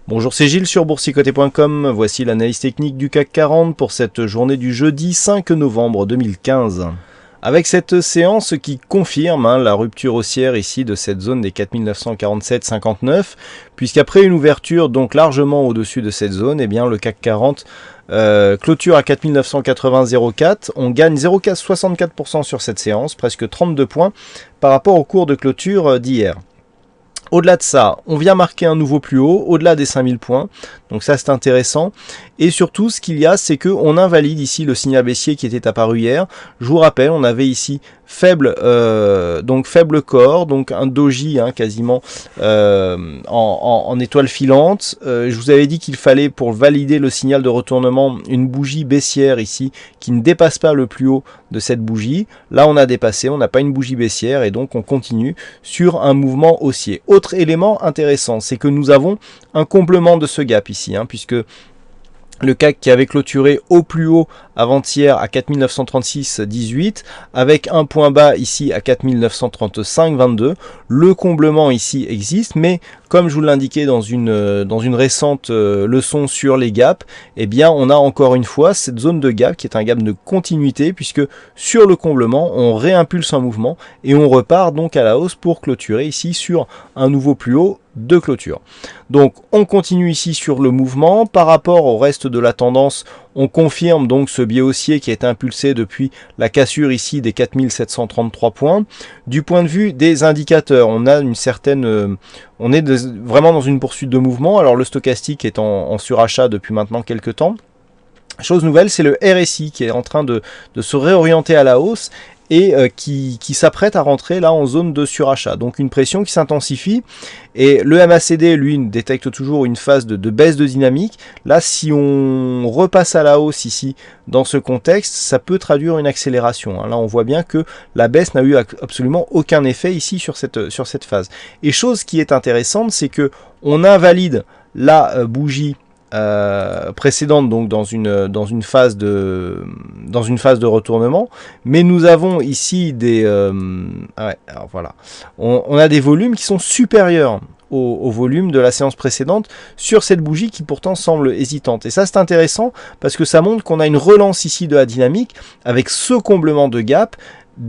Bonjour, c'est Gilles sur boursicoté.com. Voici l'analyse technique du CAC 40 pour cette journée du jeudi 5 novembre 2015. Avec cette séance qui confirme la rupture haussière ici de cette zone des 4947,59, puisqu'après une ouverture donc largement au-dessus de cette zone, eh bien le CAC 40 clôture à 4980,04. On gagne 0,64% sur cette séance, presque 32 points par rapport au cours de clôture d'hier. Au-delà de ça, on vient marquer un nouveau plus haut, au-delà des 5000 points. Donc ça, c'est intéressant. Et surtout, ce qu'il y a, c'est qu'on invalide ici le signal baissier qui était apparu hier. Je vous rappelle, on avait ici faible corps, donc un doji quasiment en étoile filante. Je vous avais dit qu'il fallait, pour valider le signal de retournement, une bougie baissière ici qui ne dépasse pas le plus haut de cette bougie. Là, on a dépassé, on n'a pas une bougie baissière et donc on continue sur un mouvement haussier. Autre élément intéressant, c'est que nous avons un complément de ce gap ici, puisque le CAC qui avait clôturé au plus haut avant-hier à 4936,18 avec un point bas ici à 4935,22. Le comblement ici existe, mais comme je vous l'indiquais dans une récente leçon sur les gaps, eh bien on a encore une fois cette zone de gap qui est un gap de continuité, puisque sur le comblement on réimpulse un mouvement et on repart donc à la hausse pour clôturer ici sur un nouveau plus haut de clôture. Donc on continue ici sur le mouvement. Par rapport au reste de la tendance, on confirme donc ce biais haussier qui a été impulsé depuis la cassure ici des 4733 points. Du point de vue des indicateurs, on a une certaine, vraiment dans une poursuite de mouvement. Alors le stochastique est en surachat depuis maintenant quelques temps. Chose nouvelle, c'est le RSI qui est en train de se réorienter à la hausse et qui s'apprête à rentrer là en zone de surachat. Donc une pression qui s'intensifie, et le MACD lui détecte toujours une phase de baisse de dynamique. Là, si on repasse à la hausse ici dans ce contexte, ça peut traduire une accélération. Là on voit bien que la baisse n'a eu absolument aucun effet ici sur cette phase. Et chose qui est intéressante, c'est que on invalide la bougie précédente, donc dans une phase de retournement, mais nous avons ici alors voilà, on a des volumes qui sont supérieurs au volume de la séance précédente sur cette bougie qui pourtant semble hésitante. Et ça, c'est intéressant parce que ça montre qu'on a une relance ici de la dynamique avec ce comblement de gap.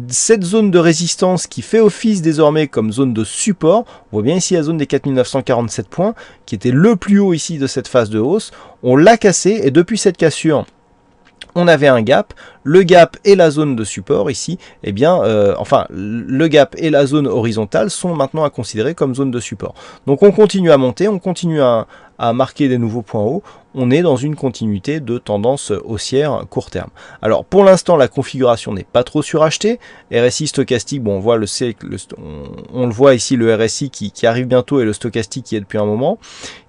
Cette zone de résistance qui fait office désormais comme zone de support, on voit bien ici la zone des 4947 points, qui était le plus haut ici de cette phase de hausse, on l'a cassé, et depuis cette cassure, on avait un gap. Le gap et la zone de support ici, eh bien, le gap et la zone horizontale sont maintenant à considérer comme zone de support. Donc on continue à monter, on continue à marquer des nouveaux points hauts. On est dans une continuité de tendance haussière court terme. Alors pour l'instant, la configuration n'est pas trop surachetée. RSI stochastique, bon, on voit on le voit ici, le RSI qui arrive bientôt et le stochastique qui est depuis un moment.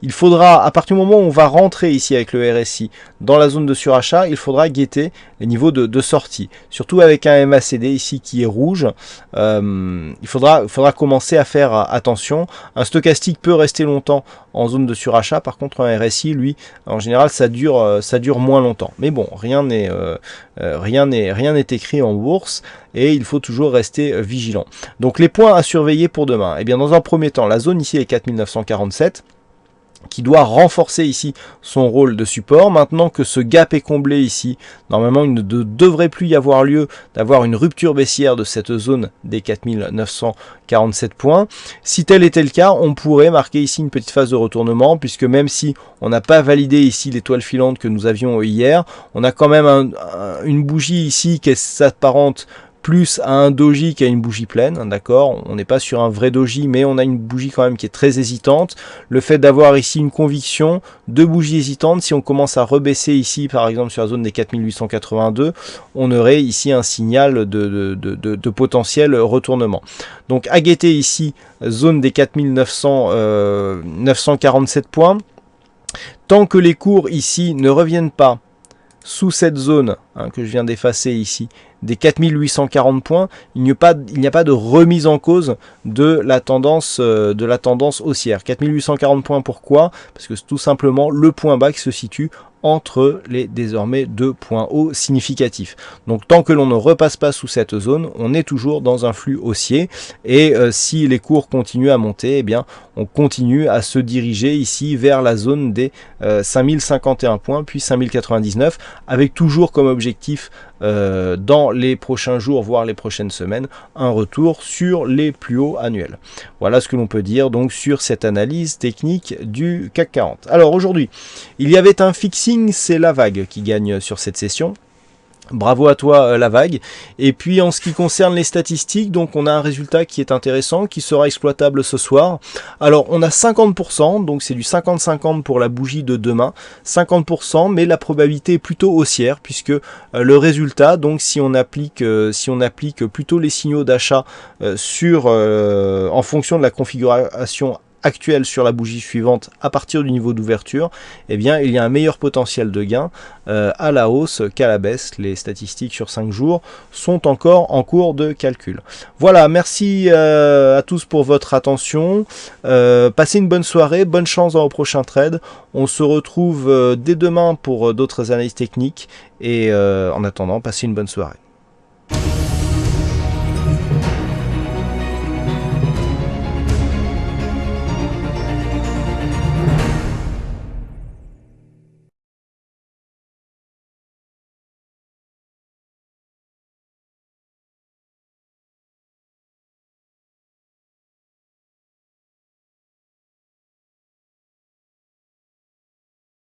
Il faudra, à partir du moment où on va rentrer ici avec le RSI dans la zone de surachat, il faudra guetter les niveaux de sortie. Surtout avec un MACD ici qui est rouge, il faudra commencer à faire attention. Un stochastique peut rester longtemps en zone de surachat, par contre un RSI, lui, en général, ça dure moins longtemps. Mais bon, rien n'est écrit en bourse et il faut toujours rester vigilant. Donc les points à surveiller pour demain. Eh bien, dans un premier temps, la zone ici est 4947. Qui doit renforcer ici son rôle de support. Maintenant que ce gap est comblé ici, normalement il ne devrait plus y avoir lieu d'avoir une rupture baissière de cette zone des 4947 points. Si tel était le cas, on pourrait marquer ici une petite phase de retournement, puisque même si on n'a pas validé ici l'étoile filante que nous avions hier, on a quand même une bougie ici qui s'apparente plus à un doji qu'à une bougie pleine, d'accord. On n'est pas sur un vrai doji, mais on a une bougie quand même qui est très hésitante. Le fait d'avoir ici une conviction, deux bougies hésitantes, si on commence à rebaisser ici, par exemple sur la zone des 4882, on aurait ici un signal de potentiel retournement. Donc à guetter ici, zone des 4947 points. Tant que les cours ici ne reviennent pas sous cette zone que je viens d'effacer ici, des 4840 points, il n'y a pas de remise en cause de la tendance haussière. 4840 points, pourquoi? Parce que c'est tout simplement le point bas qui se situe entre les désormais deux points hauts significatifs. Donc tant que l'on ne repasse pas sous cette zone, on est toujours dans un flux haussier, et si les cours continuent à monter, eh bien on continue à se diriger ici vers la zone des 5051 points puis 5099, avec toujours comme objectif dans les prochains jours voire les prochaines semaines un retour sur les plus hauts annuels. Voilà ce que l'on peut dire donc sur cette analyse technique du CAC 40. Alors aujourd'hui il y avait un fixing, c'est la vague qui gagne sur cette session. Bravo à toi la vague. Et puis en ce qui concerne les statistiques, donc on a un résultat qui est intéressant, qui sera exploitable ce soir. Alors on a 50%, donc c'est du 50-50 pour la bougie de demain, 50%, mais la probabilité est plutôt haussière, puisque le résultat, donc si on applique plutôt les signaux d'achat en fonction de la configuration actuelle sur la bougie suivante à partir du niveau d'ouverture, eh bien il y a un meilleur potentiel de gain à la hausse qu'à la baisse. Les statistiques sur 5 jours sont encore en cours de calcul. Voilà, merci à tous pour votre attention. Passez une bonne soirée, bonne chance dans vos prochains trades. On se retrouve dès demain pour d'autres analyses techniques, et en attendant, passez une bonne soirée.